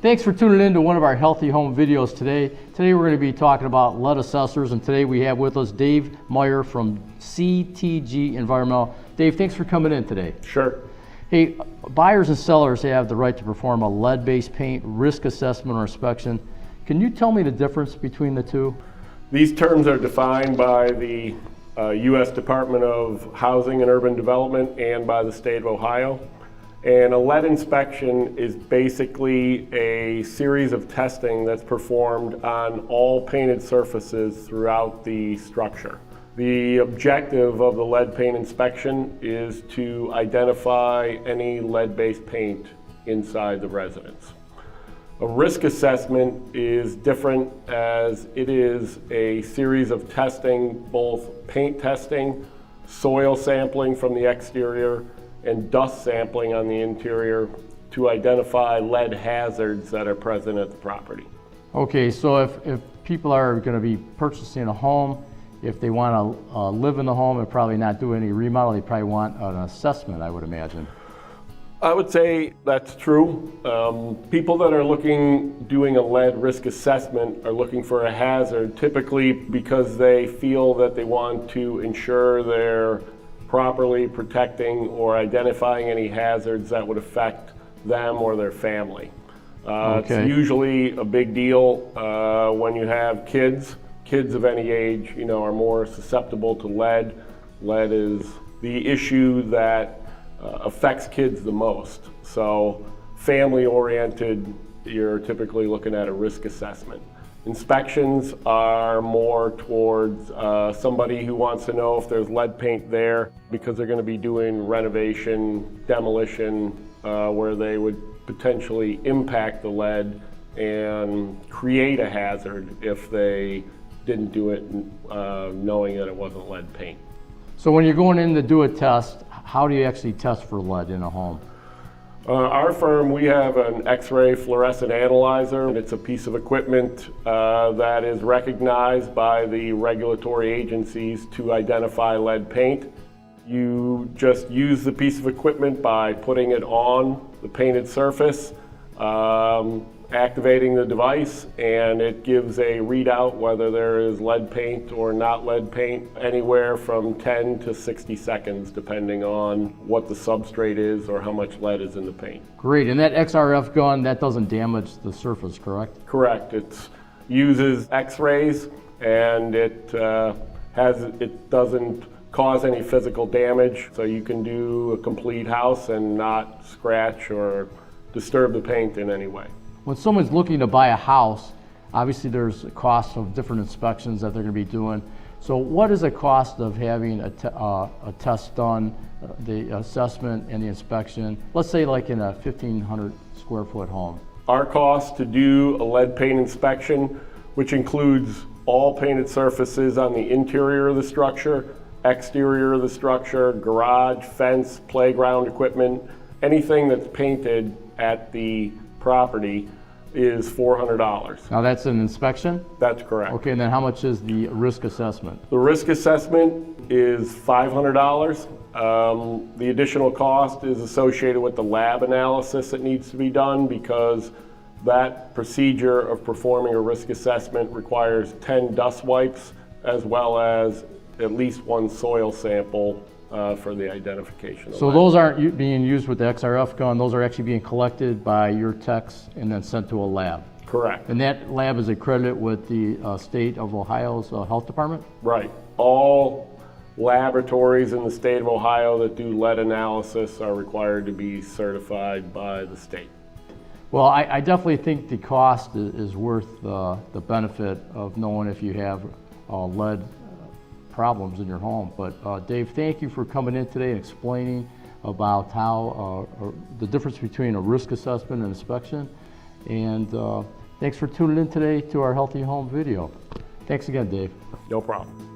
Thanks for tuning in to one of our Healthy Home videos today. Today we're going to be talking about lead assessors, and today we have with us Dave Meyer from CTG Environmental. Dave, thanks for coming in today. Sure. Hey, buyers and sellers have the right to perform a lead-based paint risk assessment or inspection. Can you tell me the difference between the two? These terms are defined by the U.S. Department of Housing and Urban Development and by the state of Ohio. And a lead inspection is basically a series of testing that's performed on all painted surfaces throughout the structure. The objective of the lead paint inspection is to identify any lead-based paint inside the residence. A risk assessment is different, as it is a series of testing, both paint testing, soil sampling from the exterior, and dust sampling on the interior to identify lead hazards that are present at the property. Okay, so if people are going to be purchasing a home, if they want to live in the home and probably not do any remodel, they probably want an assessment, I would imagine. I would say that's true. People that are doing a lead risk assessment are looking for a hazard, typically because they feel that they want to ensure they're properly protecting or identifying any hazards that would affect them or their family. Okay. It's usually a big deal when you have kids. Kids of any age, are more susceptible to lead. Lead is the issue that affects kids the most. So family-oriented, you're typically looking at a risk assessment. Inspections are more towards somebody who wants to know if there's lead paint there because they're going to be doing renovation, demolition, where they would potentially impact the lead and create a hazard if they didn't do it knowing that it wasn't lead paint. So when you're going in to do a test, how do you actually test for lead in a home? Our firm, we have an X-ray fluorescent analyzer, and it's a piece of equipment that is recognized by the regulatory agencies to identify lead paint. You just use the piece of equipment by putting it on the painted surface, activating the device, and it gives a readout whether there is lead paint or not lead paint, anywhere from 10 to 60 seconds depending on what the substrate is or how much lead is in the paint. Great, and that XRF gun, that doesn't damage the surface, correct? Correct. It uses X-rays, and it doesn't cause any physical damage, so you can do a complete house and not scratch or disturb the paint in any way. When someone's looking to buy a house, obviously there's a cost of different inspections that they're going to be doing. So what is the cost of having a test done, the assessment and the inspection, let's say like in a 1,500 square foot home? Our cost to do a lead paint inspection, which includes all painted surfaces on the interior of the structure, exterior of the structure, garage, fence, playground equipment, anything that's painted at the property, is $400. Now that's an inspection? That's correct. Okay, and then how much is the risk assessment? The risk assessment is $500. The additional cost is associated with the lab analysis that needs to be done, because that procedure of performing a risk assessment requires 10 dust wipes as well as at least one soil sample for the identification. So those aren't being used with the XRF gun, those are actually being collected by your techs and then sent to a lab? Correct. And that lab is accredited with the state of Ohio's health department? Right. All laboratories in the state of Ohio that do lead analysis are required to be certified by the state. Well, I definitely think the cost is worth the benefit of knowing if you have lead problems in your home. But Dave, thank you for coming in today and explaining about how the difference between a risk assessment and inspection. And thanks for tuning in today to our Healthy Home video. Thanks again, Dave. No problem.